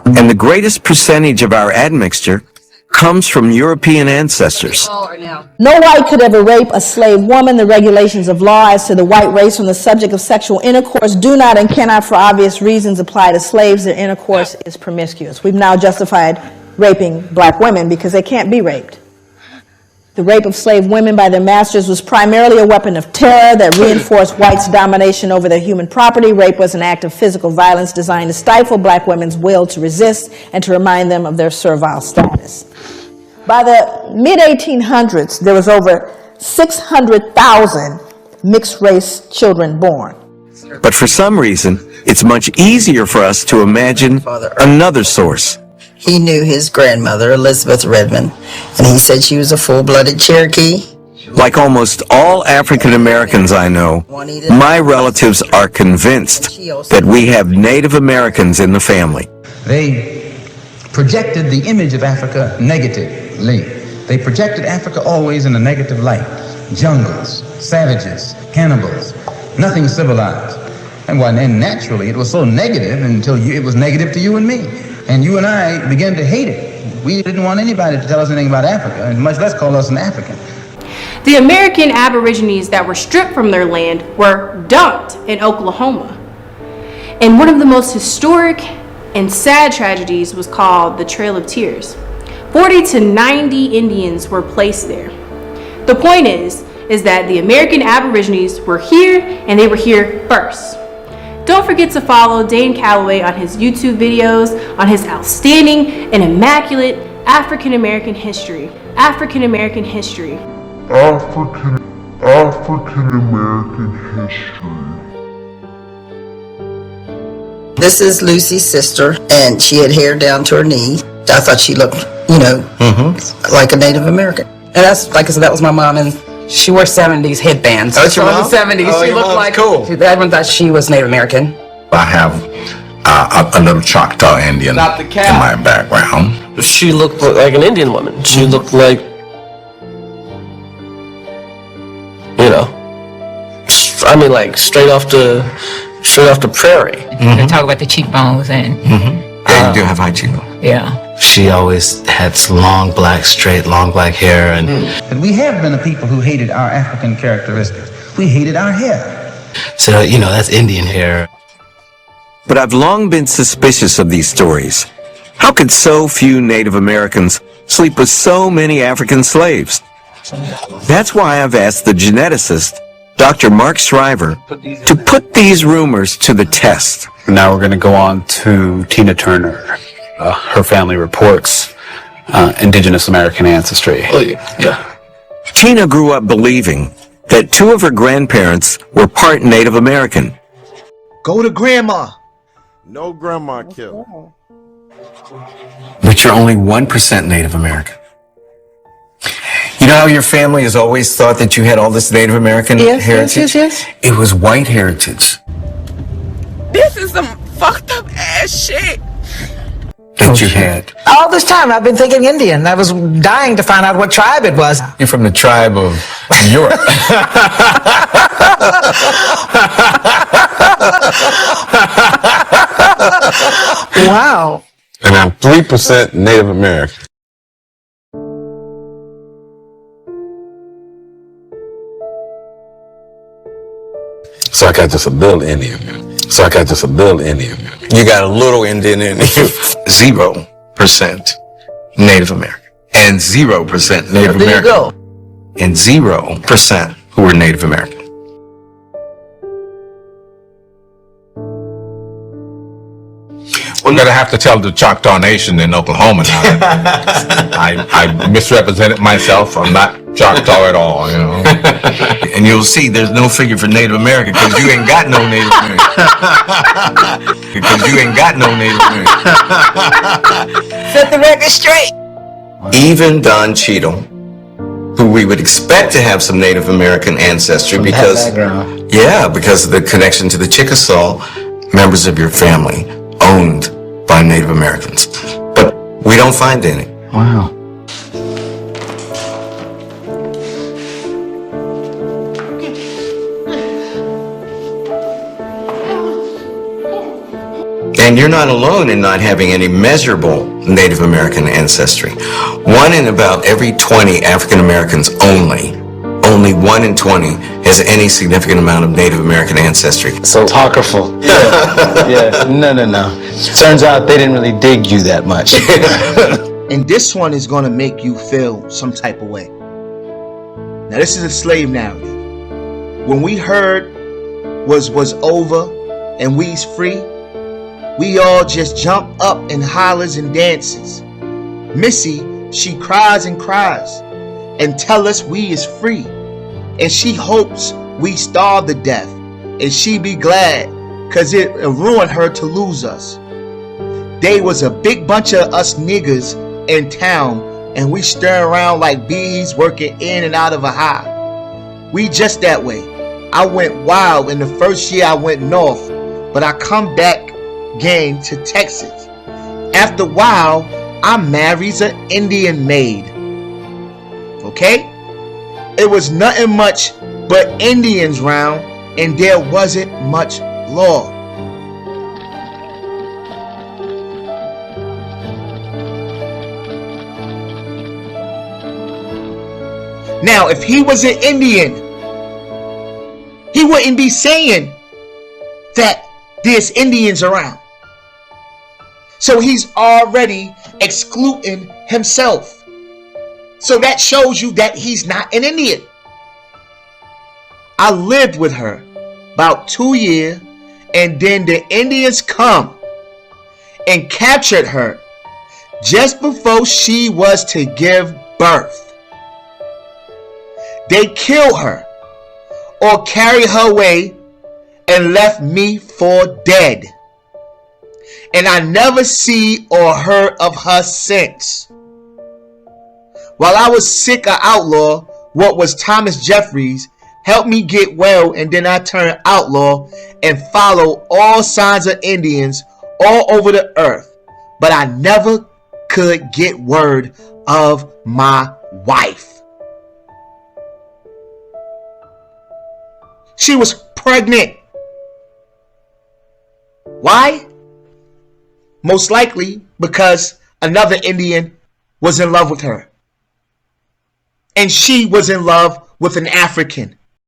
And the greatest percentage of our admixture comes from European ancestors. No white could ever rape a slave woman. The regulations of law as to the white race on the subject of sexual intercourse do not and cannot, for obvious reasons, apply to slaves. Their intercourse is promiscuous. We've now justified raping black women because they can't be raped. The rape of slave women by their masters was primarily a weapon of terror that reinforced whites' domination over their human property. Rape was an act of physical violence designed to stifle black women's will to resist and to remind them of their servile status. By the mid-1800s, there was over 600,000 mixed-race children born. But for some reason, it's much easier for us to imagine another source. He knew his grandmother, Elizabeth Redmond, and he said she was a full-blooded Cherokee. Like almost all African Americans I know, my relatives are convinced that we have Native Americans in the family. They projected the image of Africa negatively. They projected Africa always in a negative light. Jungles, savages, cannibals, nothing civilized. And naturally, it was so negative until it was negative to you and me. And you and I began to hate it. We didn't want anybody to tell us anything about Africa, and much less call us an African. The American Aborigines that were stripped from their land were dumped in Oklahoma. And one of the most historic and sad tragedies was called the Trail of Tears. 40 to 90 Indians were placed there. The point is that the American Aborigines were here, and they were here first. Don't forget to follow Dane Calloway on his YouTube videos on his outstanding and immaculate African American history. African American history. African American history. This is Lucy's sister, and she had hair down to her knee. I thought she looked, like a Native American. And that's, like I said, that was my mom, and she wore 70s headbands. Oh, that's your mom? In the 70s, oh, she looked like cool. Everyone thought she was Native American. I have a little Choctaw Indian in my background. She looked like an Indian woman. She looked like, like straight off the prairie. They talk about the cheekbones and. Yeah, you do have high cheekbones. Yeah. She always had long black hair, And we have been a people who hated our African characteristics. We hated our hair. So, that's Indian hair. But I've long been suspicious of these stories. How could so few Native Americans sleep with so many African slaves? That's why I've asked the geneticist, Dr. Mark Shriver, to put these rumors to the test. Now we're going to go on to Tina Turner. Her family reports indigenous American ancestry. Oh, yeah. Tina grew up believing that two of her grandparents were part Native American. Go to grandma. No grandma killed. But you're only 1% Native American. You know how your family has always thought that you had all this Native American heritage? Yes. It was white heritage. This is some fucked up ass shit. That you had. All this time I've been thinking Indian. I was dying to find out what tribe it was. You're from the tribe of Europe. Wow. And I'm 3% Native American. So I got just a little Indian. You got a little Indian in you. 0% Native American. And 0% Native American. There you go. And 0% who were Native American. We're going to have to tell the Choctaw Nation in Oklahoma now that I misrepresented myself. I'm not Choctaw at all, And you'll see there's no figure for Native American because you ain't got no Native American. Set the record straight. Even Don Cheadle, who we would expect to have some Native American ancestry because of the connection to the Chickasaw, members of your family owned by Native Americans. But we don't find any. Wow. And you're not alone in not having any measurable Native American ancestry. 1 in about every 20 African Americans only 1 in 20 has any significant amount of Native American ancestry. So apocryphal. Yeah. No. Turns out they didn't really dig you that much. And this one is going to make you feel some type of way. Now, this is a slave narrative. When we heard was over and we's free, we all just jump up and hollers and dances. Missy, she cries and cries and tell us we is free. And she hopes we starve to death. And she be glad, cause it ruined her to lose us. They was a big bunch of us niggers in town, and we stir around like bees working in and out of a hive. We just that way. I went wild in the first year I went north, but I come back again to Texas. After a while, I marries an Indian maid. Okay? It was nothing much but Indians round, and there wasn't much law. Now, if he was an Indian, he wouldn't be saying that there's Indians around. So he's already excluding himself. So that shows you that he's not an Indian. I lived with her about 2 years, and then the Indians come and captured her just before she was to give birth. They killed her or carried her away and left me for dead. And I never see or heard of her since. While I was sick of outlaw, what was Thomas Jeffries helped me get well, and then I turned outlaw and follow all signs of Indians all over the earth. But I never could get word of my wife. She was pregnant. Why? Most likely because another Indian was in love with her. And she was in love with an African.